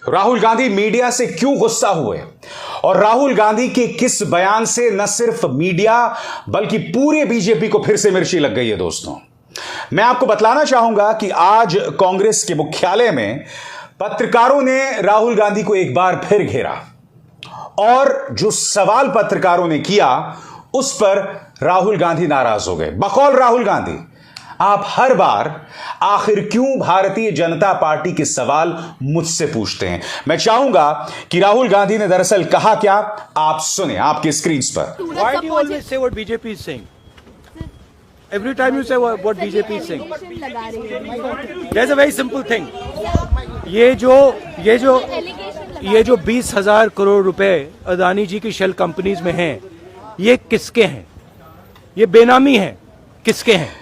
Rahul Gandhi media से क्यों गुस्सा हुए और राहुल गांधी के किस बयान से न सिर्फ मीडिया बल्कि पूरे बीजेपी को फिर से मिर्ची लग गई है। दोस्तों, मैं आपको बतलाना चाहूंगा कि आज कांग्रेस के मुख्यालय में पत्रकारों ने राहुल गांधी को एक बार फिर घेरा और जो सवाल पत्रकारों ने किया उस पर राहुल गांधी नाराज हो गए। बकौल राहुल गांधी, आप हर बार आखिर क्यों भारतीय जनता पार्टी के सवाल मुझसे पूछते हैं। मैं चाहूंगा कि राहुल गांधी ने दरअसल कहा क्या, आप सुने आपकी स्क्रीन पर। Why do you always say what BJP is saying? Every time you say what BJP is saying. There's a very simple thing. ये जो 20,000 करोड़ रुपए अदानी जी की शेल कंपनीज में हैं, ये किसके हैं? ये बेनामी है, किसके हैं?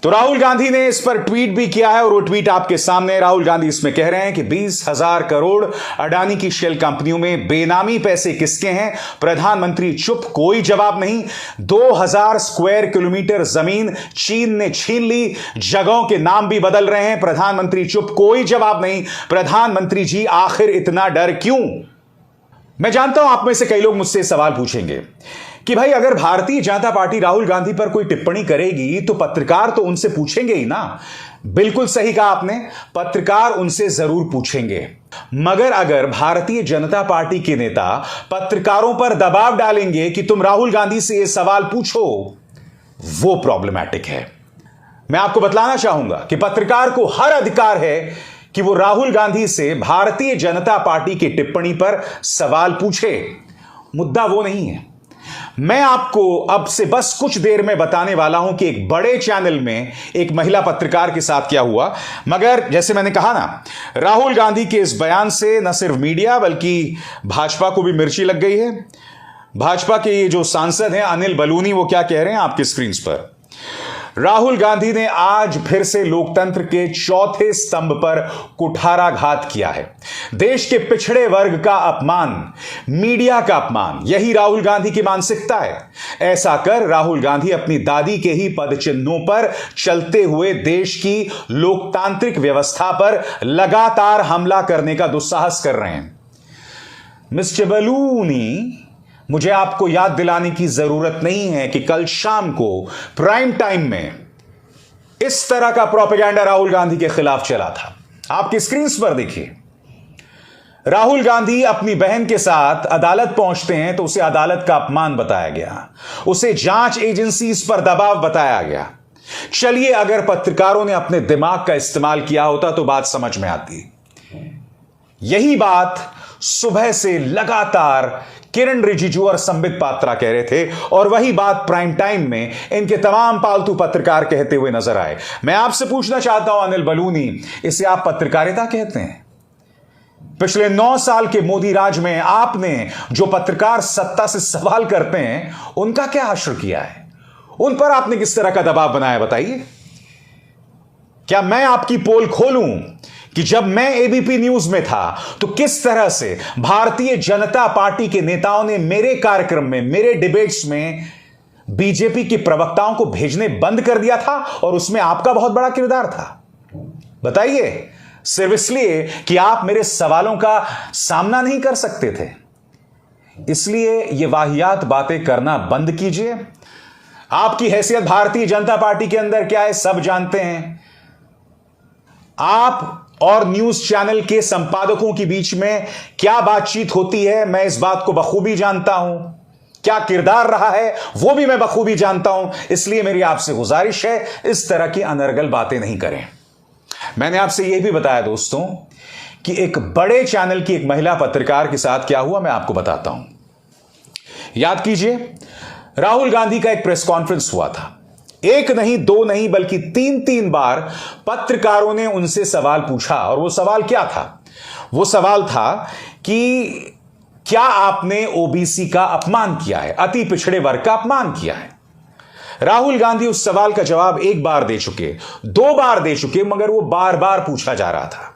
तो राहुल गांधी ने इस पर ट्वीट भी किया है और वो ट्वीट आपके सामने। राहुल गांधी इसमें कह रहे हैं कि 20,000 करोड़ अडानी की शेल कंपनियों में बेनामी पैसे किसके हैं? प्रधानमंत्री चुप, कोई जवाब नहीं। 2000 स्क्वायर किलोमीटर जमीन चीन ने छीन ली, जगहों के नाम भी बदल रहे हैं, प्रधानमंत्री चुप, कोई जवाब नहीं। प्रधानमंत्री जी आखिर इतना डर क्यों? मैं जानता हूं आप में से कई लोग मुझसे सवाल पूछेंगे कि भाई अगर भारतीय जनता पार्टी राहुल गांधी पर कोई टिप्पणी करेगी तो पत्रकार तो उनसे पूछेंगे ही ना। बिल्कुल सही कहा आपने, पत्रकार उनसे जरूर पूछेंगे, मगर अगर भारतीय जनता पार्टी के नेता पत्रकारों पर दबाव डालेंगे कि तुम राहुल गांधी से यह सवाल पूछो, वो प्रॉब्लमैटिक है। मैं आपको बतलाना चाहूंगा कि पत्रकार को हर अधिकार है कि वो राहुल गांधी से भारतीय जनता पार्टी की टिप्पणी पर सवाल पूछे। मुद्दा वो नहीं है। मैं आपको अब से बस कुछ देर में बताने वाला हूं कि एक बड़े चैनल में एक महिला पत्रकार के साथ क्या हुआ, मगर जैसे मैंने कहा ना, राहुल गांधी के इस बयान से न सिर्फ मीडिया बल्कि भाजपा को भी मिर्ची लग गई है। भाजपा के जो सांसद हैं अनिल बलूनी, वो क्या कह रहे हैं आपकी स्क्रीन पर। राहुल गांधी ने आज फिर से लोकतंत्र के चौथे स्तंभ पर कुठाराघात किया है। देश के पिछड़े वर्ग का अपमान, मीडिया का अपमान, यही राहुल गांधी की मानसिकता है। ऐसा कर राहुल गांधी अपनी दादी के ही पदचिन्हों पर चलते हुए देश की लोकतांत्रिक व्यवस्था पर लगातार हमला करने का दुस्साहस कर रहे हैं। मिस्टर बलूनी, मुझे आपको याद दिलाने की जरूरत नहीं है कि कल शाम को प्राइम टाइम में इस तरह का प्रोपेगेंडा राहुल गांधी के खिलाफ चला था। आपकी स्क्रीन पर देखिए, राहुल गांधी अपनी बहन के साथ अदालत पहुंचते हैं तो उसे अदालत का अपमान बताया गया, उसे जांच एजेंसीज पर दबाव बताया गया। चलिए, अगर पत्रकारों ने अपने दिमाग का इस्तेमाल किया होता तो बात समझ में आती। यही बात सुबह से लगातार किरण रिजिजू और संबित पात्रा कह रहे थे और वही बात प्राइम टाइम में इनके तमाम पालतू पत्रकार कहते हुए नजर आए। मैं आपसे पूछना चाहता हूं अनिल बलूनी, इसे आप पत्रकारिता कहते हैं? पिछले 9 साल के मोदी राज में आपने जो पत्रकार सत्ता से सवाल करते हैं उनका क्या हश्र किया है? उन पर आपने किस तरह का दबाव बनाया, बताइए। क्या मैं आपकी पोल खोलूं कि जब मैं एबीपी न्यूज में था तो किस तरह से भारतीय जनता पार्टी के नेताओं ने मेरे कार्यक्रम में, मेरे डिबेट्स में बीजेपी के प्रवक्ताओं को भेजने बंद कर दिया था और उसमें आपका बहुत बड़ा किरदार था? बताइए, सिर्फ इसलिए कि आप मेरे सवालों का सामना नहीं कर सकते थे। इसलिए ये वाहियात बातें करना बंद कीजिए। आपकी हैसियत भारतीय जनता पार्टी के अंदर क्या है सब जानते हैं। आप और न्यूज चैनल के संपादकों के बीच में क्या बातचीत होती है मैं इस बात को बखूबी जानता हूं, क्या किरदार रहा है वो भी मैं बखूबी जानता हूं। इसलिए मेरी आपसे गुजारिश है, इस तरह की अनर्गल बातें नहीं करें। मैंने आपसे यह भी बताया दोस्तों कि एक बड़े चैनल की एक महिला पत्रकार के साथ क्या हुआ, मैं आपको बताता हूं। याद कीजिए, राहुल गांधी का एक प्रेस कॉन्फ्रेंस हुआ था। एक नहीं, दो नहीं, बल्कि 3 बार पत्रकारों ने उनसे सवाल पूछा। और वो सवाल क्या था? वो सवाल था कि क्या आपने ओबीसी का अपमान किया है, अति पिछड़े वर्ग का अपमान किया है? राहुल गांधी उस सवाल का जवाब 1 बार दे चुके, 2 बार दे चुके, मगर वो बार बार पूछा जा रहा था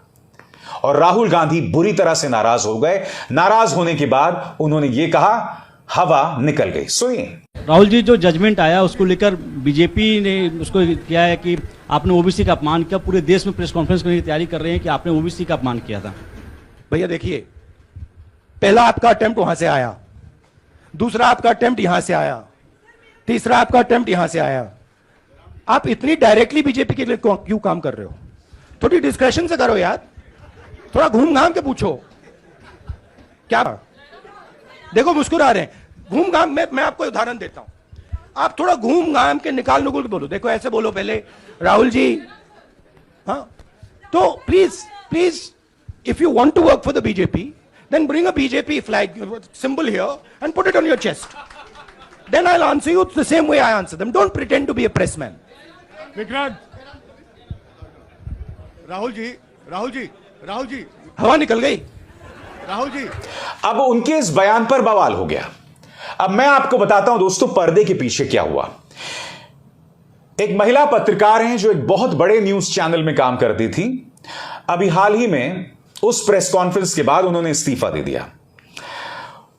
और राहुल गांधी बुरी तरह से नाराज हो गए। नाराज होने के बाद उन्होंने ये कहा, हवा निकल गई। सुनिए। राहुल जी, जो जजमेंट आया उसको लेकर बीजेपी ने उसको किया है कि आपने ओबीसी का अपमान किया। पूरे देश में प्रेस कॉन्फ्रेंस करने की तैयारी कर रहे हैं कि आपने ओबीसी का अपमान किया था। भैया देखिए, पहला आपका अटेम्प्ट वहां से आया, दूसरा आपका अटेम्प्ट यहां से आया, तीसरा आपका अटेम्प्ट यहां से आया। आप इतनी डायरेक्टली बीजेपी के लिए क्यों काम कर रहे हो? थोड़ी डिस्कशन से करो यार, थोड़ा घूम घाम के पूछो। क्या देखो मुस्कुरा रहे हैं, घूम घाम। मैं आपको उदाहरण देता हूं, आप थोड़ा घूम घाम के निकाल नुकुल के बोलो। देखो ऐसे बोलो पहले, राहुल जी, हाँ तो please if you want to work for the BJP, then bring a BJP flag symbol here and put it on your chest. Then I'll answer you the same way I answer them. Don't pretend to be a press man. Vikrant, Rahul ji, हवा निकल गई। राहुल जी, अब उनके इस बयान पर बवाल हो गया। अब मैं आपको बताता हूं दोस्तों, पर्दे के पीछे क्या हुआ। एक महिला पत्रकार हैं जो एक बहुत बड़े न्यूज चैनल में काम करती थी। अभी हाल ही में उस प्रेस कॉन्फ्रेंस के बाद उन्होंने इस्तीफा दे दिया।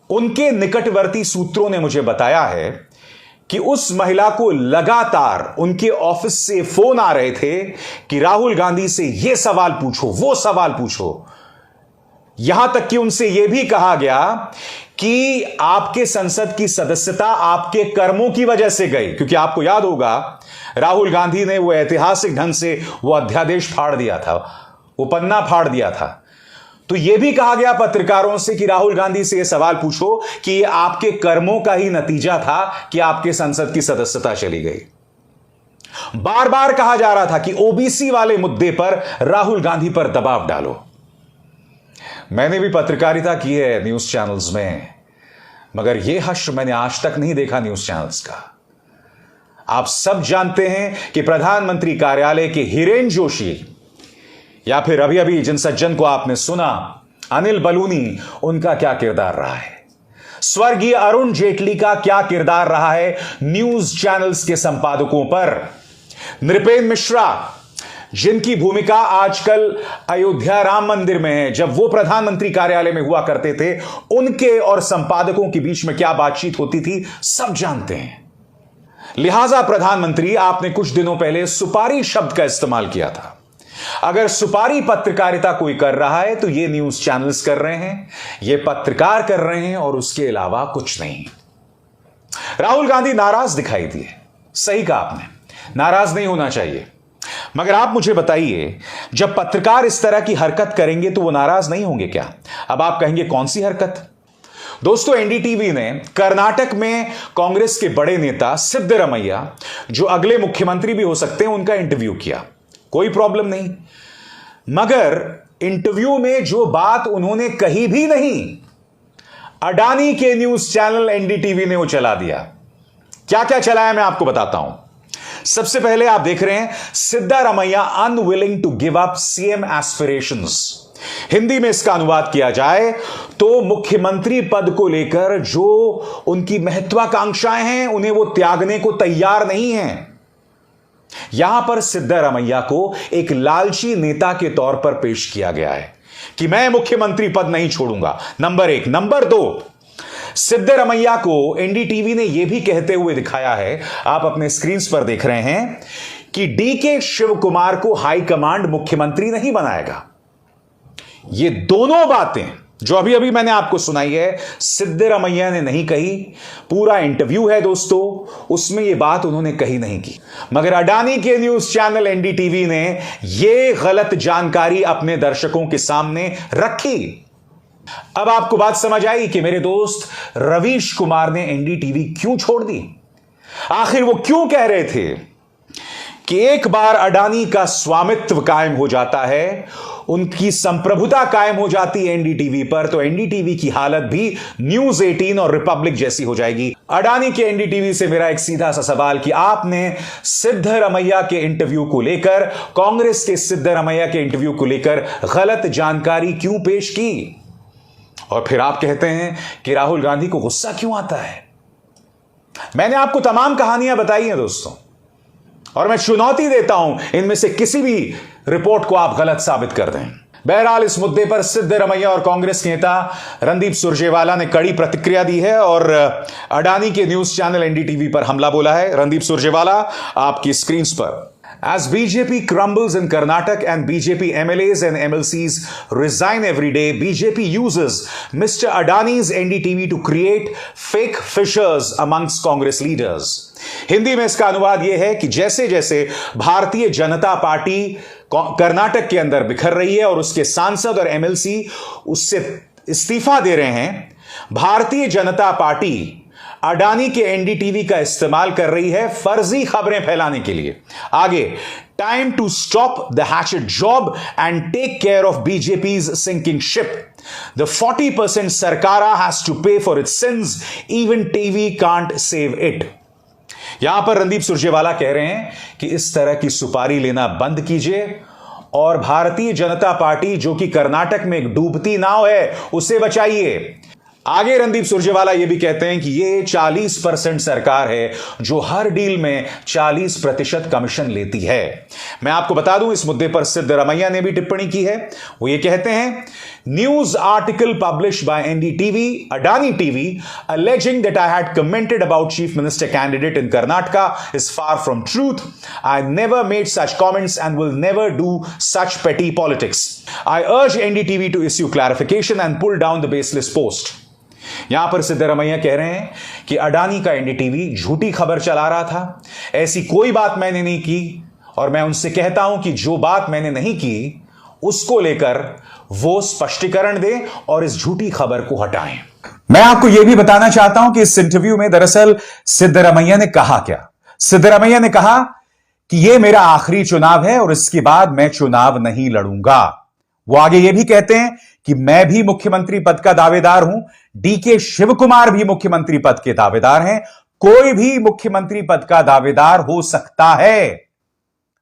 उनके निकटवर्ती सूत्रों ने मुझे बताया है कि उस महिला को लगातार उनके ऑफिस से फोन आ रहे थे कि राहुल गांधी से यह सवाल पूछो, वो सवाल पूछो। यहां तक कि उनसे यह भी कहा गया कि आपके संसद की सदस्यता आपके कर्मों की वजह से गई, क्योंकि आपको याद होगा राहुल गांधी ने वो ऐतिहासिक ढंग से वो अध्यादेश फाड़ दिया था, वो पन्ना फाड़ दिया था। तो यह भी कहा गया पत्रकारों से कि राहुल गांधी से यह सवाल पूछो कि यह आपके कर्मों का ही नतीजा था कि आपके संसद की सदस्यता चली गई। बार बार कहा जा रहा था कि ओबीसी वाले मुद्दे पर राहुल गांधी पर दबाव डालो। मैंने भी पत्रकारिता की है न्यूज चैनल्स में, मगर यह हश्र मैंने आज तक नहीं देखा न्यूज चैनल्स का। आप सब जानते हैं कि प्रधानमंत्री कार्यालय के हिरेन जोशी या फिर अभी अभी जिन सज्जन को आपने सुना, अनिल बलूनी, उनका क्या किरदार रहा है। स्वर्गीय अरुण जेटली का क्या किरदार रहा है न्यूज चैनल्स के संपादकों पर। नृपेंद्र मिश्रा, जिनकी भूमिका आजकल अयोध्या राम मंदिर में है, जब वो प्रधानमंत्री कार्यालय में हुआ करते थे, उनके और संपादकों के बीच में क्या बातचीत होती थी सब जानते हैं। लिहाजा प्रधानमंत्री, आपने कुछ दिनों पहले सुपारी शब्द का इस्तेमाल किया था। अगर सुपारी पत्रकारिता कोई कर रहा है तो ये न्यूज चैनल्स कर रहे हैं, ये पत्रकार कर रहे हैं, और उसके अलावा कुछ नहीं। राहुल गांधी नाराज दिखाई दिए, सही कहा आपने, नाराज नहीं होना चाहिए। मगर आप मुझे बताइए, जब पत्रकार इस तरह की हरकत करेंगे तो वो नाराज नहीं होंगे क्या? अब आप कहेंगे कौन सी हरकत? दोस्तों, एनडीटीवी ने कर्नाटक में कांग्रेस के बड़े नेता सिद्धरमैया, जो अगले मुख्यमंत्री भी हो सकते हैं, उनका इंटरव्यू किया। कोई प्रॉब्लम नहीं, मगर इंटरव्यू में जो बात उन्होंने कही भी नहीं, अडानी के न्यूज चैनल एनडीटीवी ने वो चला दिया। क्या क्या चलाया मैं आपको बताता हूं। सबसे पहले आप देख रहे हैं, Siddaramaiah unwilling to give up CM aspirations. Hindi में इसका अनुवाद किया जाए तो मुख्यमंत्री पद को लेकर जो उनकी महत्वाकांक्षाएं हैं, उन्हें वो त्यागने को तैयार नहीं हैं। यहां पर सिद्धरमैया को एक लालची नेता के तौर पर पेश किया गया है कि मैं मुख्यमंत्री पद नहीं छोड़ूंगा, नंबर एक। नंबर दो, सिद्धरमैया को एनडीटीवी ने यह भी कहते हुए दिखाया है, आप अपने स्क्रीन पर देख रहे हैं, कि डीके शिव कुमार को हाईकमांड मुख्यमंत्री नहीं बनाएगा। ये दोनों बातें जो अभी अभी मैंने आपको सुनाई है, सिद्धरमैया ने नहीं कही। पूरा इंटरव्यू है दोस्तों, उसमें यह बात उन्होंने कही नहीं की, मगर अडानी के न्यूज चैनल एनडीटीवी ने यह गलत जानकारी अपने दर्शकों के सामने रखी। अब आपको बात समझ आई कि मेरे दोस्त रवीश कुमार ने एनडीटीवी क्यों छोड़ दी। आखिर वो क्यों कह रहे थे कि एक बार अडानी का स्वामित्व कायम हो जाता है, उनकी संप्रभुता कायम हो जाती है एनडीटीवी पर, तो एनडीटीवी की हालत भी न्यूज 18 और रिपब्लिक जैसी हो जाएगी। अडानी के एनडीटीवी से मेरा एक सीधा सा सवाल कि आपने सिद्धरमैया के इंटरव्यू को लेकर, कांग्रेस के सिद्धरमैया के इंटरव्यू को लेकर गलत जानकारी क्यों पेश की? और फिर आप कहते हैं कि राहुल गांधी को गुस्सा क्यों आता है। मैंने आपको तमाम कहानियां बताई हैं दोस्तों, और मैं चुनौती देता हूं इनमें से किसी भी रिपोर्ट को आप गलत साबित कर दें। बहरहाल इस मुद्दे पर सिद्धरमैया और कांग्रेस नेता रणदीप सुरजेवाला ने कड़ी प्रतिक्रिया दी है और अडानी के न्यूज चैनल एनडीटीवी पर हमला बोला है। रणदीप सुरजेवाला आपकी स्क्रीन पर। As BJP crumbles in Karnataka and BJP MLAs and MLCs resign every day, BJP uses Mr. Adani's NDTV to create fake fissures amongst Congress leaders. Hindi में इसका अनुवाद यह है कि जैसे जैसे भारतीय जनता पार्टी कर्नाटक के अंदर बिखर रही है और उसके सांसद और MLC उससे इस्तीफा दे रहे हैं, भारतीय जनता पार्टी अडानी के एनडीटीवी का इस्तेमाल कर रही है फर्जी खबरें फैलाने के लिए। आगे, time to stop the hatchet job and take care of BJP's sinking ship. The 40% सरकारा has to pay for its sins, even TV can't save it. यहां पर रणदीप सुरजेवाला कह रहे हैं कि इस तरह की सुपारी लेना बंद कीजिए और भारतीय जनता पार्टी जो कि कर्नाटक में एक डूबती नाव है उसे बचाइए। आगे रणदीप सुरजेवाला यह भी कहते हैं कि यह 40% सरकार है जो हर डील में 40% कमीशन लेती है। मैं आपको बता दूं, इस मुद्दे पर सिद्धरमैया ने भी टिप्पणी की है। वो ये कहते हैं, news article publish by NDTV Adani TV alleging that I had commented about chief minister candidate in Karnataka is far from truth. I never made such comments and will never do such petty politics. I urge NDTV to issue clarification and pull down the baseless post. यहां पर सिद्धरमैया कह रहे हैं कि अडानी का NDTV झूठी खबर चला रहा था, ऐसी कोई बात मैंने नहीं की और मैं उनसे कहता हूं कि जो बात मैंने नहीं की उसको लेकर वो स्पष्टीकरण दें और इस झूठी खबर को हटाएं। मैं आपको यह भी बताना चाहता हूं कि इस इंटरव्यू में दरअसल सिद्धरमैया ने कहा क्या। सिद्धरमैया ने कहा कि यह मेरा आखिरी चुनाव है और इसके बाद मैं चुनाव नहीं लड़ूंगा। वो आगे यह भी कहते हैं कि मैं भी मुख्यमंत्री पद का दावेदार हूं, डीके शिवकुमार भी मुख्यमंत्री पद के दावेदार हैं, कोई भी मुख्यमंत्री पद का दावेदार हो सकता है।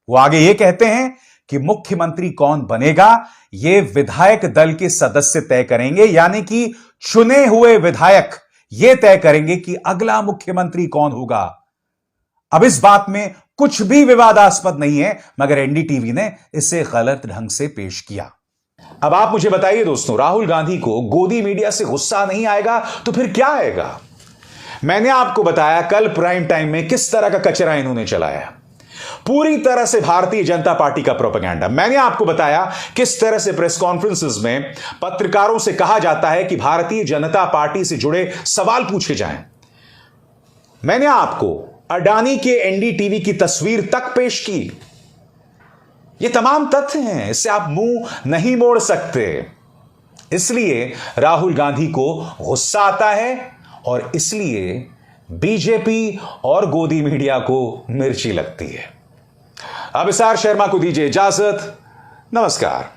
वो आगे यह कहते हैं कि मुख्यमंत्री कौन बनेगा यह विधायक दल के सदस्य तय करेंगे, यानी कि चुने हुए विधायक यह तय करेंगे कि अगला मुख्यमंत्री कौन होगा। अब इस बात में कुछ भी विवादास्पद नहीं है, मगर एनडीटीवी ने इसे गलत ढंग से पेश किया। अब आप मुझे बताइए दोस्तों, राहुल गांधी को गोदी मीडिया से गुस्सा नहीं आएगा तो फिर क्या आएगा? मैंने आपको बताया कल प्राइम टाइम में किस तरह का कचरा इन्होंने चलाया, पूरी तरह से भारतीय जनता पार्टी का प्रोपेगेंडा। मैंने आपको बताया किस तरह से प्रेस कॉन्फ्रेंसेस में पत्रकारों से कहा जाता है कि भारतीय जनता पार्टी से जुड़े सवाल पूछे जाएं। मैंने आपको अडानी के एनडीटीवी की तस्वीर तक पेश की। ये तमाम तथ्य हैं, इससे आप मुंह नहीं मोड़ सकते। इसलिए राहुल गांधी को गुस्सा आता है और इसलिए बीजेपी और गोदी मीडिया को मिर्ची लगती है। अब अभिसार शर्मा को दीजिए इजाजत। नमस्कार।